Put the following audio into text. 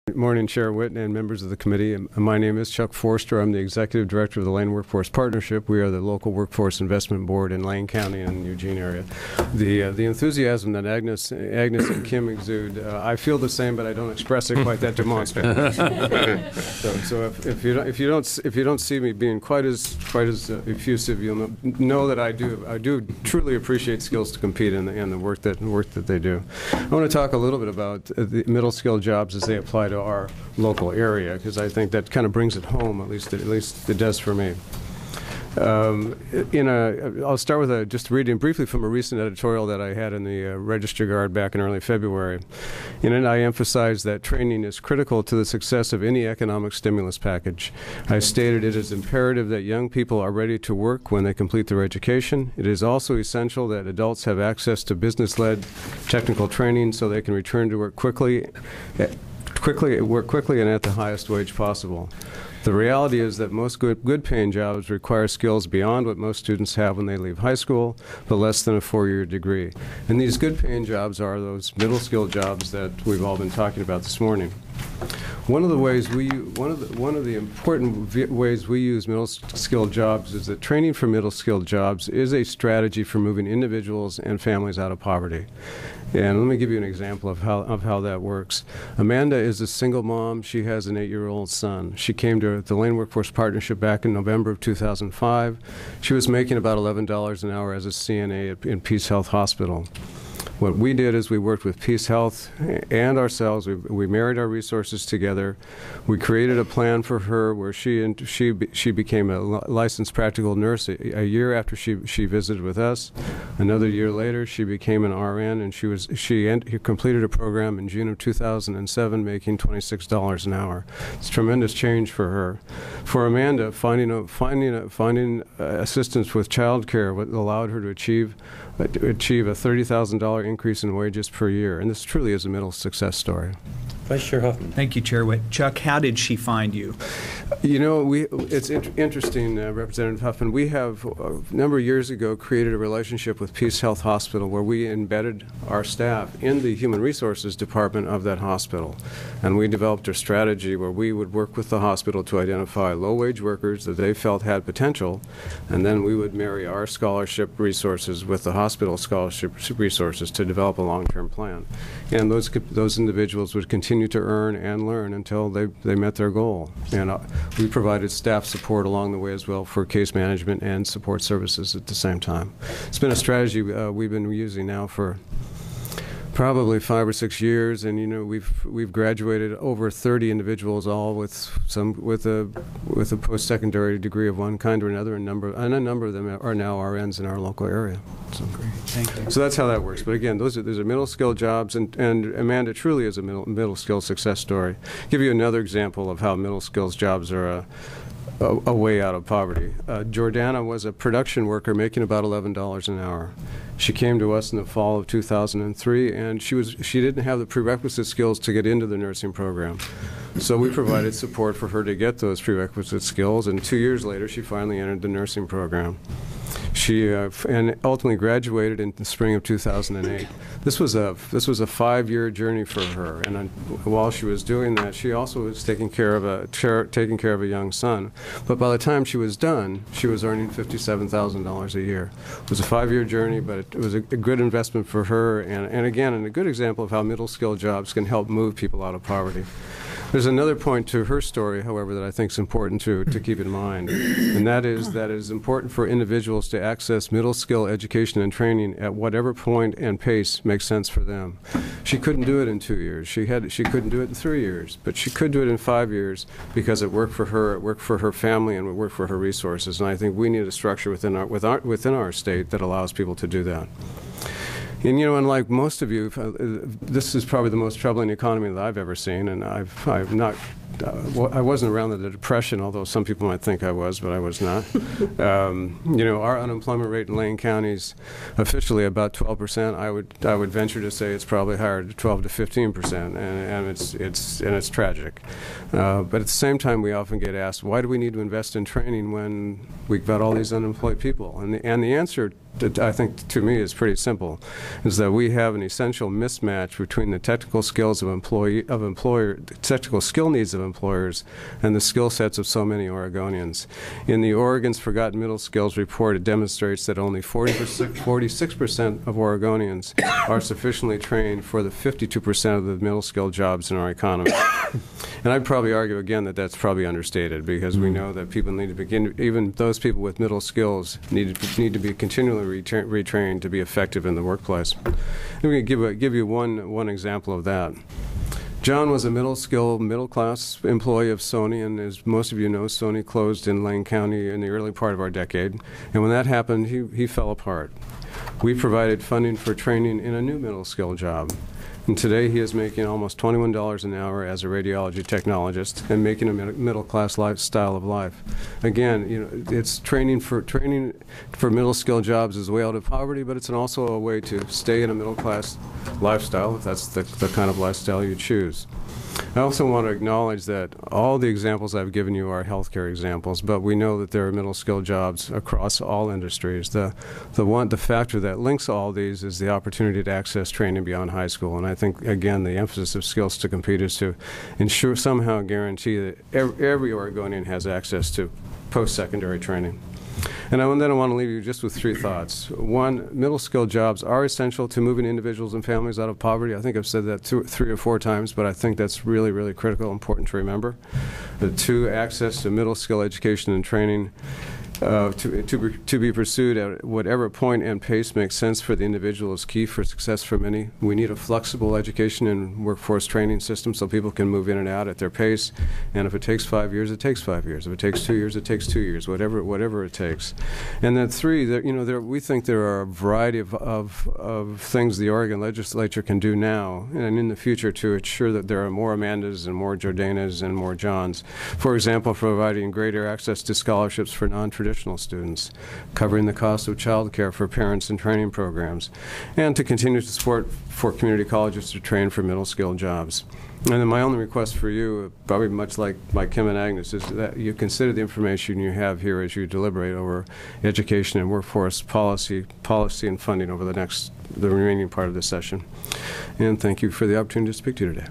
Good morning, Chair Whitten and members of the committee. My name is Chuck Forster. I'm the Executive Director of the Lane Workforce Partnership. We are the local workforce investment board in Lane County and Eugene area. The enthusiasm that Agnes and Kim exude, I feel the same, but I don't express it quite that demonstratively. so if you don't see me being quite as effusive, you'll know that I do truly appreciate Skills to Compete and the work that they do. I want to talk a little bit about the middle skill jobs as they apply to our local area, because I think that kind of brings it home, at least it does for me. I'll start with just reading briefly from a recent editorial that I had in the Register Guard back in early February. In it, I emphasized that training is critical to the success of any economic stimulus package. I stated it is imperative that young people are ready to work when they complete their education. It is also essential that adults have access to business-led technical training so they can return to work quickly and at the highest wage possible. The reality is that most good-paying jobs require skills beyond what most students have when they leave high school, but less than a four-year degree. And these good-paying jobs are those middle-skill jobs that we've all been talking about this morning. One of the important ways we use middle-skill jobs is that training for middle-skill jobs is a strategy for moving individuals and families out of poverty. And let me give you an example of how that works. Amanda is a single mom. She has an 8-year-old son. She came to the Lane Workforce Partnership back in November of 2005. She was making about $11 an hour as a CNA in Peace Health Hospital. What we did is we worked with Peace Health and ourselves. We married our resources together. We created a plan for her where she became a licensed practical nurse a year after she visited with us. Another year later, she became an RN, and she completed a program in June of 2007, making $26 an hour. It's a tremendous change for her. For Amanda, finding assistance with child care allowed her to achieve a $30,000 increase in wages per year, and this truly is a middle success story. Vice Chair Huffman. Thank you, Chair Witt. Chuck, how did she find you? You know, it's interesting, Representative Huffman. We have, a number of years ago, created a relationship with Peace Health Hospital where we embedded our staff in the Human Resources Department of that hospital. And we developed a strategy where we would work with the hospital to identify low-wage workers that they felt had potential, and then we would marry our scholarship resources with the hospital scholarship resources to develop a long-term plan. And those individuals would continue to earn and learn until they met their goal. And we provided staff support along the way as well for case management and support services at the same time. It's been a strategy we've been using now for probably 5 or 6 years, and you know we've graduated over 30 individuals, all with a post-secondary degree of one kind or another, and a number of them are now RNs in our local area. So, great, thank you. So that's how that works. But again, those are middle skill jobs, and Amanda truly is a middle skill success story. I'll give you another example of how middle skills jobs are a way out of poverty. Jordana was a production worker making about $11 an hour. She came to us in the fall of 2003, and she didn't have the prerequisite skills to get into the nursing program. So we provided support for her to get those prerequisite skills, and 2 years later she finally entered the nursing program. She and ultimately graduated in the spring of 2008. This was a 5-year journey for her, and while she was doing that, she also was taking care of a young son. But by the time she was done, she was earning $57,000 a year. It was a 5-year journey, but it was a good investment for her, and again, a good example of how middle-skill jobs can help move people out of poverty. There's another point to her story, however, that I think is important to keep in mind, and that is that it is important for individuals to access middle skill education and training at whatever point and pace makes sense for them. She couldn't do it in 2 years. She couldn't do it in 3 years, but she could do it in 5 years because it worked for her, it worked for her family, and it worked for her resources. And I think we need a structure within our state that allows people to do that. And you know, unlike most of you, this is probably the most troubling economy that I've ever seen, and I wasn't around the Depression, although some people might think I was, but I was not. You know, our unemployment rate in Lane County is officially about 12%. I would venture to say it's probably higher, 12 to 15%, and it's tragic. But at the same time, we often get asked, why do we need to invest in training when we've got all these unemployed people? And the answer I think to me is pretty simple, is that we have an essential mismatch between the technical skills of technical skill needs of employers and the skill sets of so many Oregonians. In the Oregon's Forgotten Middle Skills Report, it demonstrates that only 46% of Oregonians are sufficiently trained for the 52% of the middle skill jobs in our economy. And I'd probably argue again that that's probably understated, because we know that people need to begin, even those people with middle skills need to be continually retrained to be effective in the workplace. I'm going to give you one example of that. John was a middle-class employee of Sony, and as most of you know, Sony closed in Lane County in the early part of our decade. And when that happened, he fell apart. We provided funding for training in a new middle skill job. And today he is making almost $21 an hour as a radiology technologist and making a middle-class lifestyle of life. Again, you know, it's training for middle skill jobs is a way out of poverty, but it's also a way to stay in a middle-class lifestyle if that's the kind of lifestyle you choose. I also want to acknowledge that all the examples I've given you are healthcare examples, but we know that there are middle skill jobs across all industries. The factor that links all these is the opportunity to access training beyond high school. And I think, again, the emphasis of Skills to Compete is to ensure, somehow guarantee that every Oregonian has access to post-secondary training. And then I want to leave you just with three thoughts. One, middle skill jobs are essential to moving individuals and families out of poverty. I think I've said that 3 or 4 times, but I think that's really, really critical, important to remember. Two, access to middle skill education and training to be pursued at whatever point and pace makes sense for the individual is key for success for many. We need a flexible education and workforce training system so people can move in and out at their pace. And if it takes 5 years, it takes 5 years. If it takes 2 years, it takes 2 years. Whatever it takes. And then three, we think there are a variety of things the Oregon legislature can do now and in the future to ensure that there are more Amandas and more Jordanas and more Johns. For example, providing greater access to scholarships for non-traditional students, covering the cost of child care for parents and training programs, and to continue to support for community colleges to train for middle skill jobs. And then my only request for you, probably much like Kim and Agnes, is that you consider the information you have here as you deliberate over education and workforce policy and funding over the remaining part of the session. And thank you for the opportunity to speak to you today.